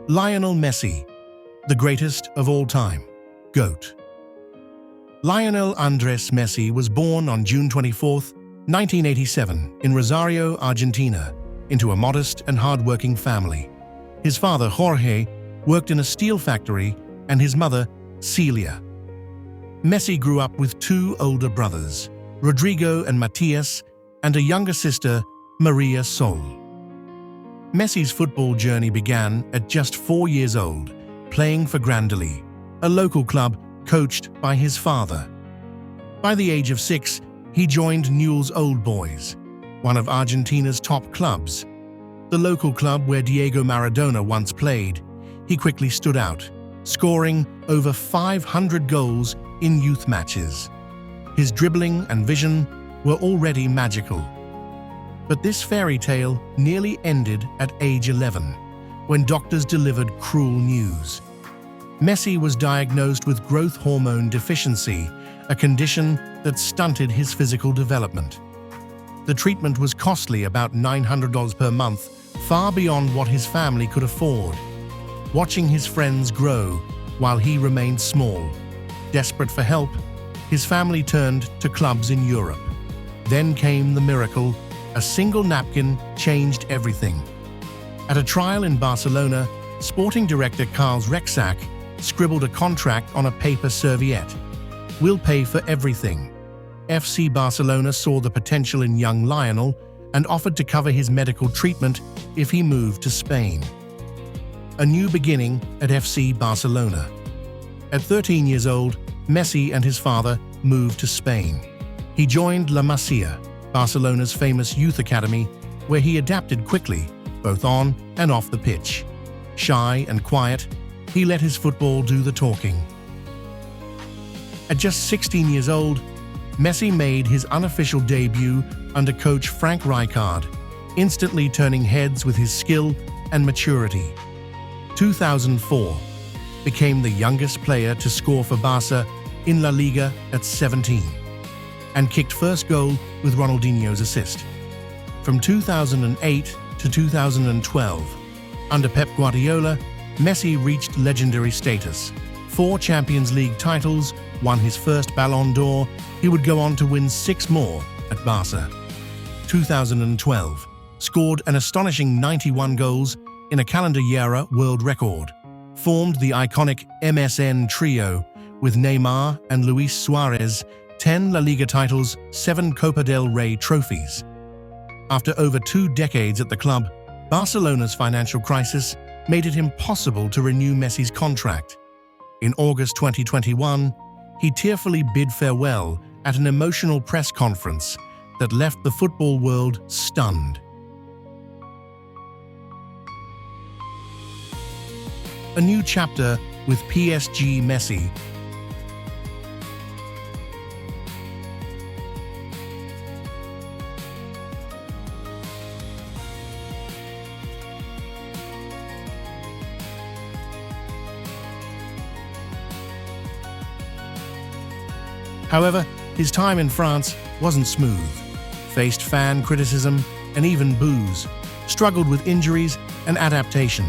Lionel Messi, the greatest of all time, GOAT. Lionel Andres Messi was born on June 24, 1987, in Rosario, Argentina, into a modest and hard-working family. His father, Jorge, worked in a steel factory, and his mother, Celia. Messi grew up with two older brothers, Rodrigo and Matias, and a younger sister, Maria Sol. Messi's football journey began at just 4 years old, playing for Grandoli, a local club coached by his father. By the age of 6, he joined Newell's Old Boys, one of Argentina's top clubs. The local club where Diego Maradona once played, he quickly stood out, scoring over 500 goals in youth matches. His dribbling and vision were already magical. But this fairy tale nearly ended at age 11, when doctors delivered cruel news. Messi was diagnosed with growth hormone deficiency, a condition that stunted his physical development. The treatment was costly, about $900 per month, far beyond what his family could afford. Watching his friends grow while he remained small, desperate for help, his family turned to clubs in Europe. Then came the miracle. A single napkin changed everything. At a trial in Barcelona, sporting director Karl Rexach scribbled a contract on a paper serviette. "We'll pay for everything." FC Barcelona saw the potential in young Lionel and offered to cover his medical treatment if he moved to Spain. A new beginning at FC Barcelona. At 13 years old, Messi and his father moved to Spain. He joined La Masia, Barcelona's famous youth academy, where he adapted quickly, both on and off the pitch. Shy and quiet, he let his football do the talking. At just 16 years old, Messi made his unofficial debut under coach Frank Rijkaard, instantly turning heads with his skill and maturity. 2004 became the youngest player to score for Barca in La Liga at 17, and kicked first goal with Ronaldinho's assist. From 2008 to 2012, under Pep Guardiola, Messi reached legendary status. 4 Champions League titles, won his first Ballon d'Or. He would go on to win 6 more at Barca. 2012, scored an astonishing 91 goals in a calendar year world record, formed the iconic MSN trio with Neymar and Luis Suarez, 10 La Liga titles, 7 Copa del Rey trophies. After over 2 decades at the club, Barcelona's financial crisis made it impossible to renew Messi's contract. In August 2021, he tearfully bid farewell at an emotional press conference that left the football world stunned. A new chapter with PSG Messi. However, his time in France wasn't smooth. Faced fan criticism and even boos, struggled with injuries and adaptation.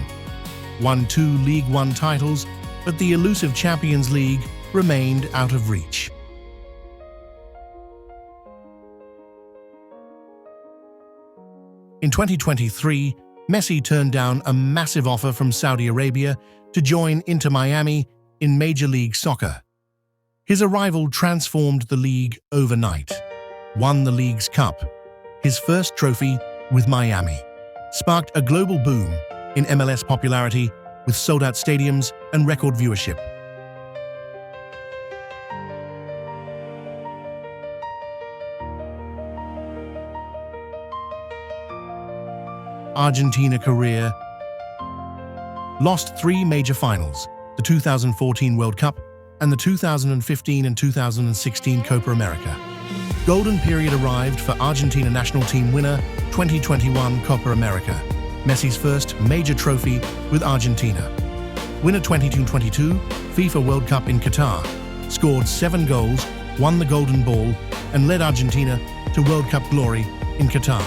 Won 2 League One titles, but the elusive Champions League remained out of reach. In 2023, Messi turned down a massive offer from Saudi Arabia to join Inter Miami in Major League Soccer. His arrival transformed the league overnight. Won the league's cup, his first trophy with Miami. Sparked a global boom in MLS popularity with sold-out stadiums and record viewership. Argentina career. Lost 3 major finals, the 2014 World Cup and the 2015 and 2016 Copa America. Golden period arrived for Argentina national team winner 2021 Copa America, Messi's first major trophy with Argentina. Winner 2022 FIFA World Cup in Qatar, scored 7 goals, won the Golden Ball, and led Argentina to World Cup glory in Qatar.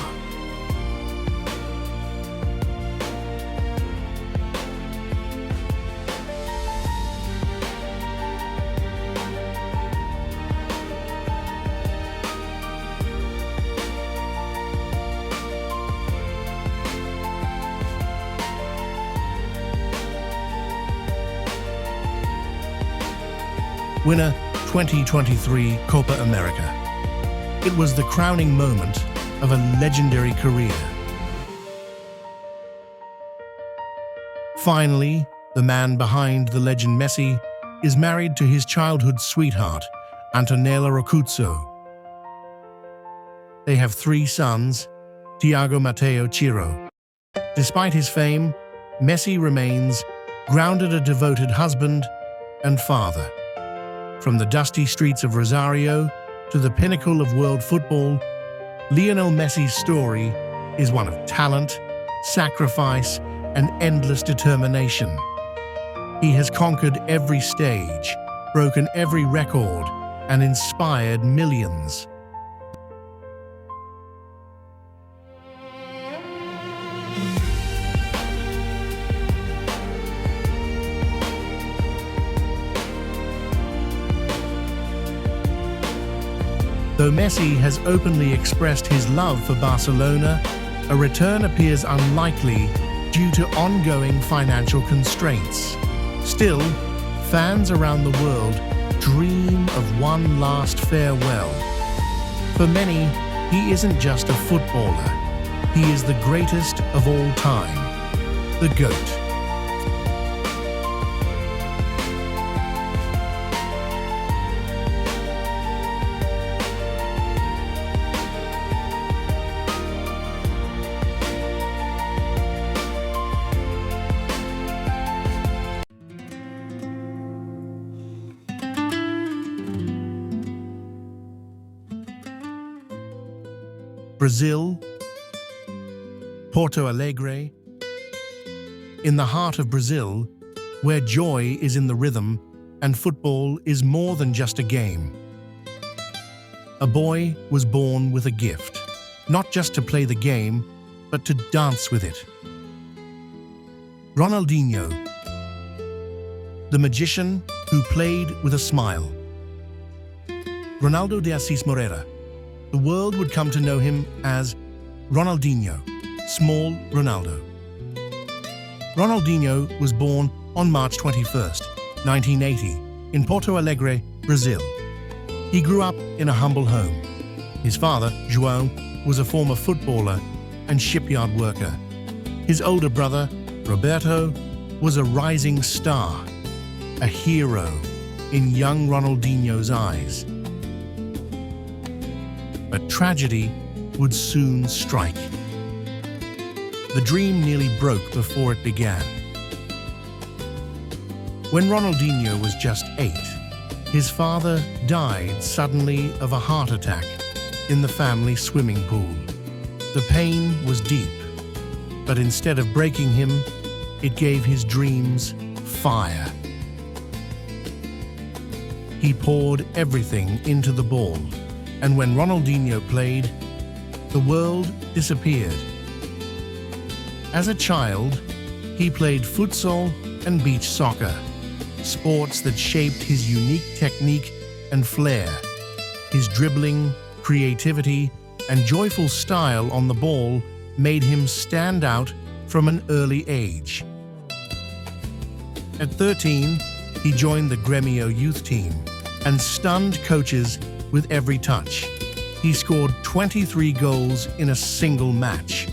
winner 2023 Copa America. It was the crowning moment of a legendary career. Finally, the man behind the legend Messi is married to his childhood sweetheart, Antonella Roccuzzo. They have 3 sons, Tiago, Matteo, Ciro. Despite his fame, Messi remains grounded, a devoted husband and father. From the dusty streets of Rosario to the pinnacle of world football, Lionel Messi's story is one of talent, sacrifice, and endless determination. He has conquered every stage, broken every record, and inspired millions. Though Messi has openly expressed his love for Barcelona, a return appears unlikely due to ongoing financial constraints. Still, fans around the world dream of one last farewell. For many, he isn't just a footballer. He is the greatest of all time, the GOAT. Brazil, Porto Alegre. In the heart of Brazil, where joy is in the rhythm and football is more than just a game. A boy was born with a gift, not just to play the game, but to dance with it. Ronaldinho, the magician who played with a smile. Ronaldo de Assis Moreira. The world would come to know him as Ronaldinho, Small Ronaldo. Ronaldinho was born on March 21st, 1980, in Porto Alegre, Brazil. He grew up in a humble home. His father, João, was a former footballer and shipyard worker. His older brother, Roberto, was a rising star, a hero in young Ronaldinho's eyes. But tragedy would soon strike. The dream nearly broke before it began. When Ronaldinho was just 8, his father died suddenly of a heart attack in the family swimming pool. The pain was deep, but instead of breaking him, it gave his dreams fire. He poured everything into the ball, and when Ronaldinho played, the world disappeared. As a child, he played futsal and beach soccer, sports that shaped his unique technique and flair. His dribbling, creativity, and joyful style on the ball made him stand out from an early age. At 13, he joined the Grêmio youth team and stunned coaches with every touch. He scored 23 goals in a single match.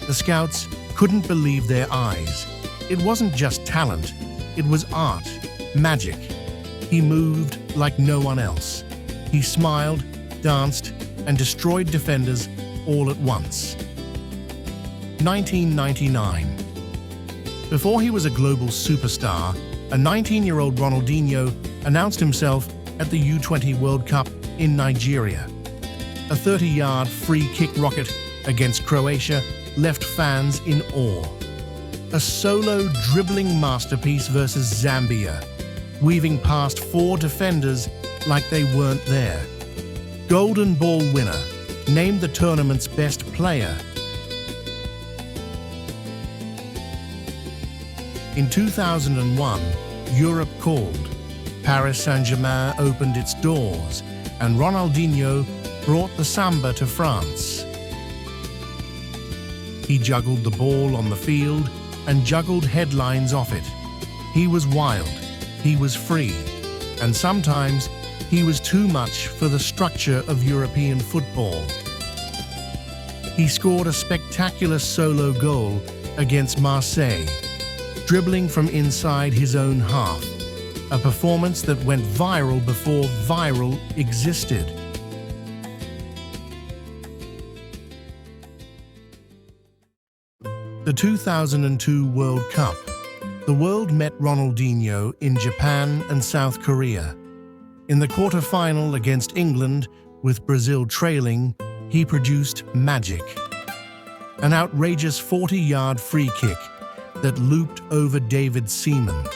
The scouts couldn't believe their eyes. It wasn't just talent, it was art, magic. He moved like no one else. He smiled, danced, and destroyed defenders all at once. 1999. Before he was a global superstar, a 19-year-old Ronaldinho announced himself at the U20 World Cup in Nigeria. A 30-yard free kick rocket against Croatia left fans in awe. A solo dribbling masterpiece versus Zambia, weaving past 4 defenders like they weren't there. Golden Ball winner, named the tournament's best player. In 2001, Europe called. Paris Saint-Germain opened its doors, and Ronaldinho brought the samba to France. He juggled the ball on the field and juggled headlines off it. He was wild, He was free, and sometimes he was too much for the structure of European football. He scored a spectacular solo goal against Marseille, dribbling from inside his own half, a performance that went viral before viral existed. The 2002 World Cup. The world met Ronaldinho in Japan and South Korea. In the quarter-final against England, with Brazil trailing, he produced magic. An outrageous 40-yard free kick that looped over David Seaman,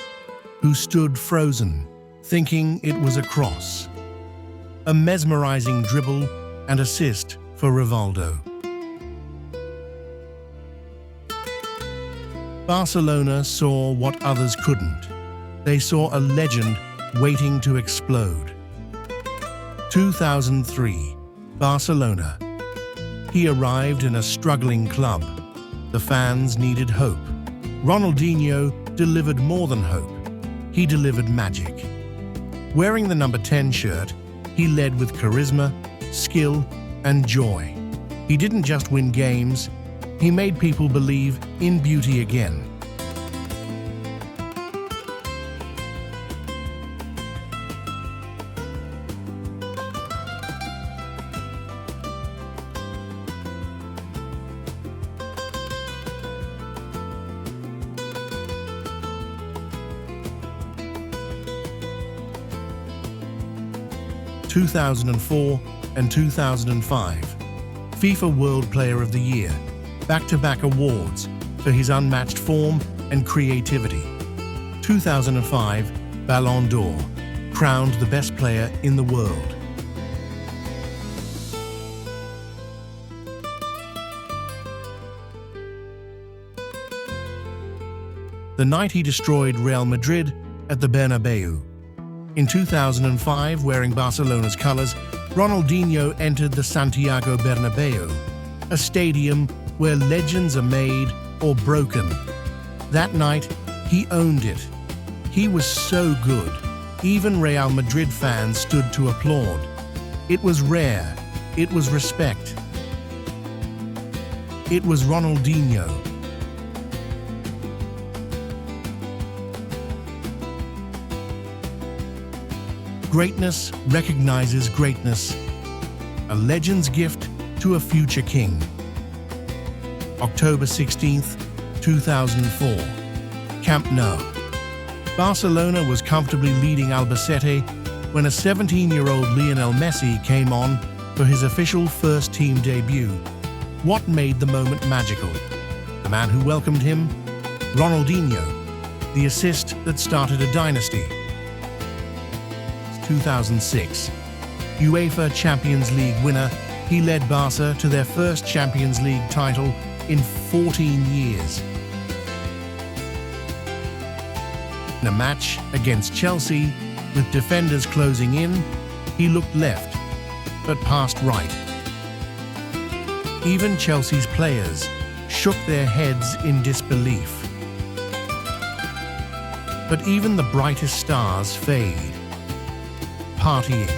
who stood frozen, thinking it was a cross. A mesmerizing dribble and assist for Rivaldo. Barcelona saw what others couldn't. They saw a legend waiting to explode. 2003, Barcelona. He arrived in a struggling club. The fans needed hope. Ronaldinho delivered more than hope. He delivered magic. Wearing the number 10 shirt, he led with charisma, skill, and joy. He didn't just win games, he made people believe in beauty again. (2004 and 2005), FIFA World Player of the Year, back-to-back awards for his unmatched form and creativity. 2005 Ballon d'Or, crowned the best player in the world. The night he destroyed Real Madrid at the Bernabeu. In 2005, wearing Barcelona's colors, Ronaldinho entered the Santiago Bernabeu, a stadium where legends are made or broken. That night, he owned it. He was so good, even Real Madrid fans stood to applaud. It was rare. It was respect. It was Ronaldinho. Greatness recognizes greatness. A legend's gift to a future king. October 16th, 2004. Camp Nou. Barcelona was comfortably leading Albacete when a 17-year-old Lionel Messi came on for his official first-team debut. What made the moment magical? The man who welcomed him? Ronaldinho, the assist that started a dynasty. 2006. UEFA Champions League winner, he led Barca to their first Champions League title in 14 years. In a match against Chelsea, with defenders closing in, he looked left, but passed right. Even Chelsea's players shook their heads in disbelief. But even the brightest stars fade. Partying,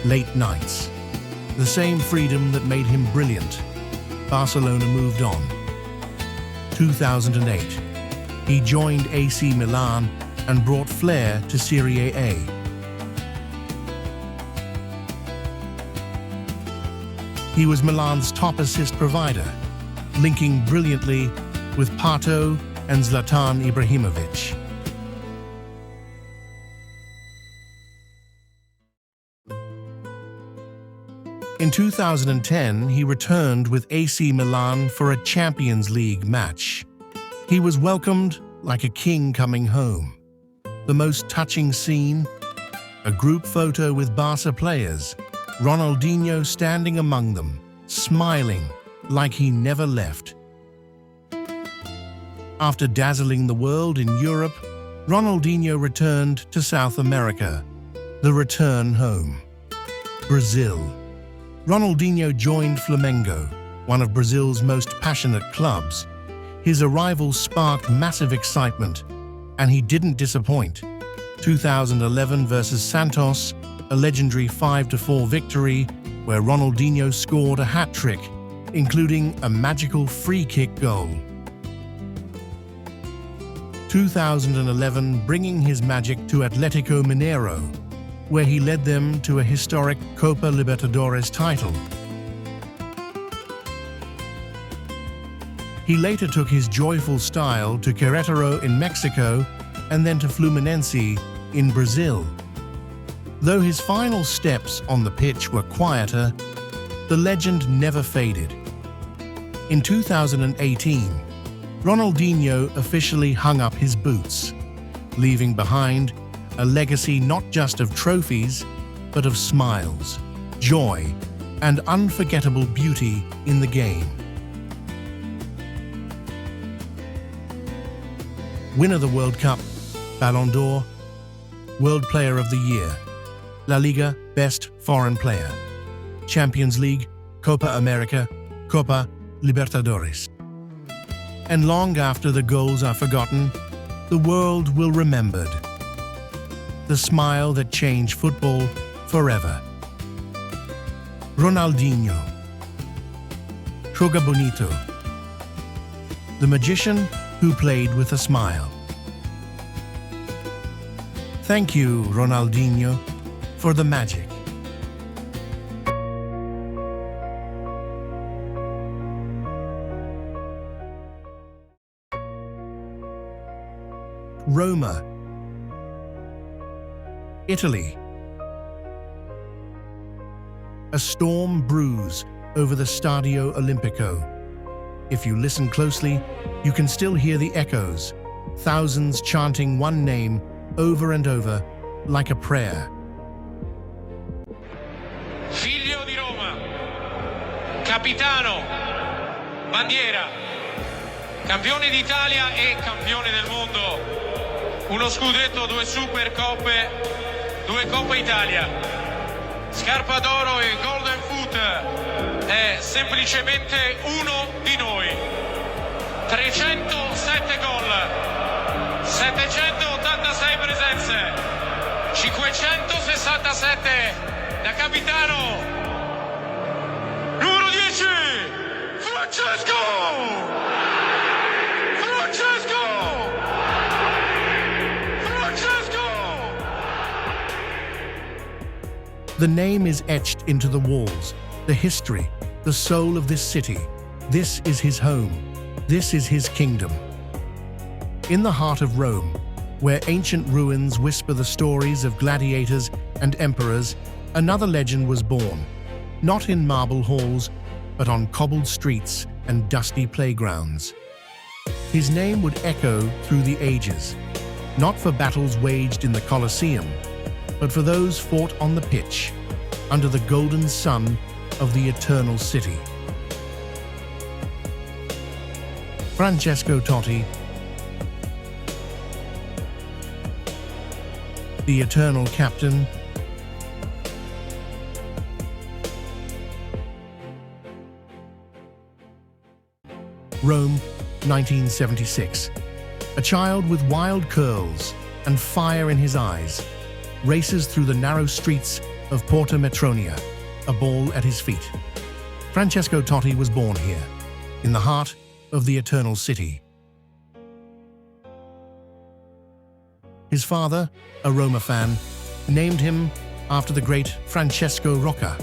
late nights, the same freedom that made him brilliant. Barcelona moved on. 2008, he joined AC Milan and brought flair to Serie A. He was Milan's top assist provider, linking brilliantly with Pato and Zlatan Ibrahimovic. In 2010, he returned with AC Milan for a Champions League match. He was welcomed like a king coming home. The most touching scene? A group photo with Barca players, Ronaldinho standing among them, smiling like he never left. After dazzling the world in Europe, Ronaldinho returned to South America, the return home. Brazil. Ronaldinho joined Flamengo, one of Brazil's most passionate clubs. His arrival sparked massive excitement, and he didn't disappoint. 2011 versus Santos, a legendary 5-4 victory where Ronaldinho scored a hat-trick, including a magical free-kick goal. 2011 bringing his magic to Atletico Mineiro, where he led them to a historic Copa Libertadores title. He later took his joyful style to Querétaro in Mexico and then to Fluminense in Brazil. Though his final steps on the pitch were quieter, the legend never faded. In 2018, Ronaldinho officially hung up his boots, leaving behind a legacy not just of trophies, but of smiles, joy, and unforgettable beauty in the game. Winner of the World Cup, Ballon d'Or, World Player of the Year, La Liga Best Foreign Player, Champions League, Copa America, Copa Libertadores. And long after the goals are forgotten, the world will remember the smile that changed football forever. Ronaldinho. Joga bonito. The magician who played with a smile. Thank you, Ronaldinho, for the magic. Roma, Italy. A storm brews over the Stadio Olimpico. If you listen closely, you can still hear the echoes, thousands chanting one name over and over like a prayer. Figlio di Roma, capitano, bandiera, campione d'Italia e campione del mondo, uno scudetto, 2 Supercoppe, 2 Coppa Italia, scarpa d'oro e golden foot, è semplicemente uno di noi. 307 gol, 786 presenze, 567 da capitano. Numero 10, Francesco! The name is etched into the walls, the history, the soul of this city. This is his home. This is his kingdom. In the heart of Rome, where ancient ruins whisper the stories of gladiators and emperors, another legend was born, not in marble halls, but on cobbled streets and dusty playgrounds. His name would echo through the ages, not for battles waged in the Colosseum, but for those fought on the pitch, under the golden sun of the eternal city. Francesco Totti, the eternal captain, Rome, 1976. A child with wild curls and fire in his eyes races through the narrow streets of Porta Metronia, a ball at his feet. Francesco Totti was born here, in the heart of the eternal city. His father, a Roma fan, named him after the great Francesco Rocca.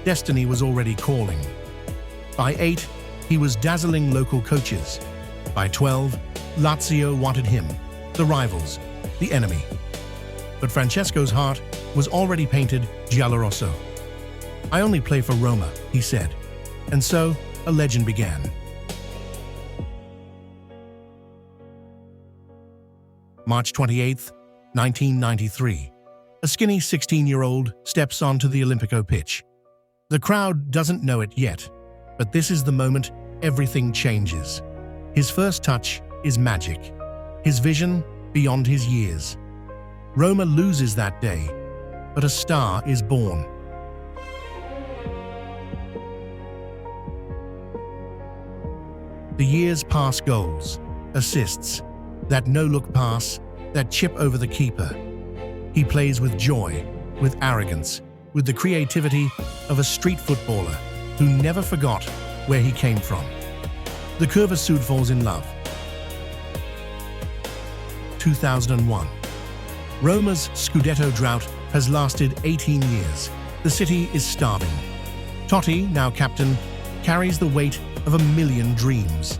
Destiny was already calling. By 8, he was dazzling local coaches. By 12, Lazio wanted him, the rivals, the enemy. But Francesco's heart was already painted giallorosso. "I only play for Roma," he said. And so, a legend began. March 28, 1993. A skinny 16-year-old steps onto the Olimpico pitch. The crowd doesn't know it yet, but this is the moment everything changes. His first touch is magic. His vision beyond his years. Roma loses that day, but a star is born. The years pass, goals, assists, that no-look pass, that chip over the keeper. He plays with joy, with arrogance, with the creativity of a street footballer who never forgot where he came from. The Curva Sud falls in love. 2001. Roma's Scudetto drought has lasted 18 years. The city is starving. Totti, now captain, carries the weight of 1,000,000 dreams.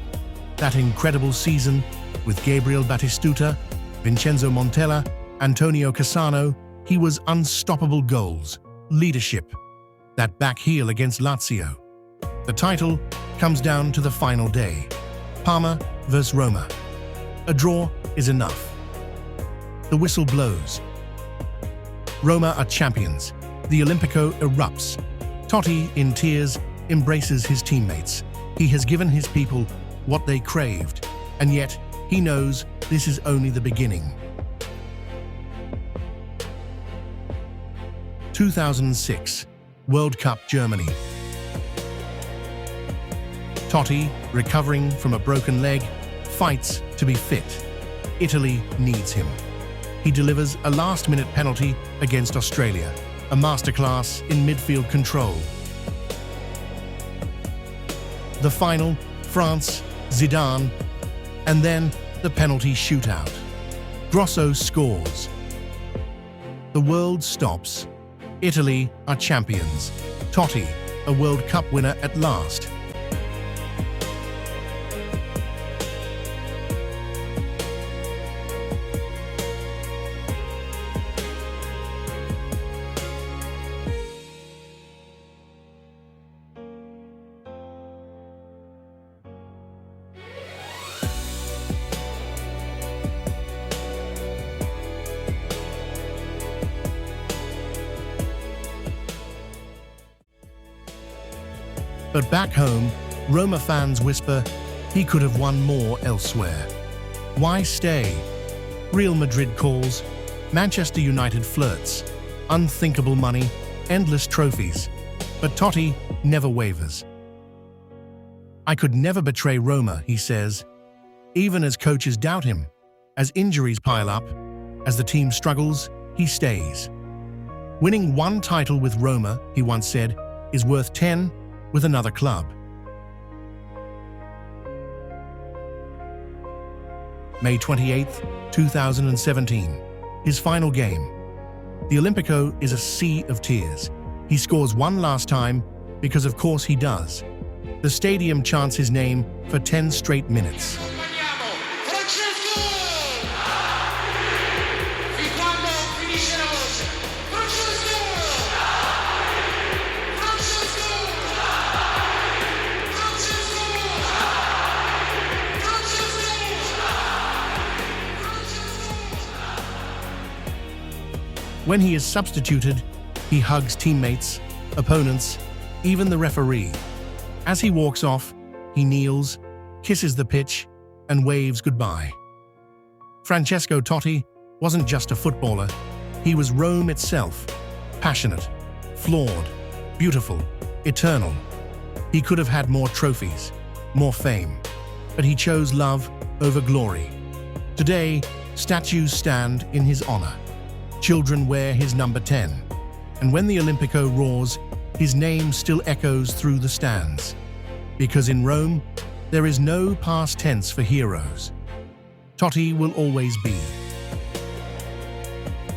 That incredible season with Gabriel Batistuta, Vincenzo Montella, Antonio Cassano, he was unstoppable goals, leadership. That back heel against Lazio. The title comes down to the final day. Parma vs Roma. A draw is enough. The whistle blows. Roma are champions. The Olimpico erupts. Totti, in tears, embraces his teammates. He has given his people what they craved, and yet he knows this is only the beginning. 2006. World Cup Germany. Totti, recovering from a broken leg, fights to be fit. Italy needs him. He delivers a last-minute penalty against Australia, a masterclass in midfield control. The final, France, Zidane, and then the penalty shootout. Grosso scores. The world stops. Italy are champions. Totti, a World Cup winner at last. But back home, Roma fans whisper, he could have won more elsewhere. Why stay? Real Madrid calls, Manchester United flirts, unthinkable money, endless trophies. But Totti never wavers. I could never betray Roma, he says, even as coaches doubt him. As injuries pile up, as the team struggles, he stays. Winning one title with Roma, he once said, is worth 10 with another club. May 28, 2017. His final game. The Olimpico is a sea of tears. He scores one last time because of course he does. The stadium chants his name for 10 straight minutes. Francesco! When he is substituted, he hugs teammates, opponents, even the referee. As he walks off, he kneels, kisses the pitch, and waves goodbye. Francesco Totti wasn't just a footballer, he was Rome itself, passionate, flawed, beautiful, eternal. He could have had more trophies, more fame, but he chose love over glory. Today, statues stand in his honor. Children wear his number 10, and when the Olimpico roars, his name still echoes through the stands. Because in Rome, there is no past tense for heroes. Totti will always be.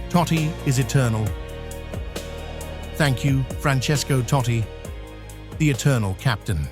Totti is eternal. Thank you, Francesco Totti, the eternal captain.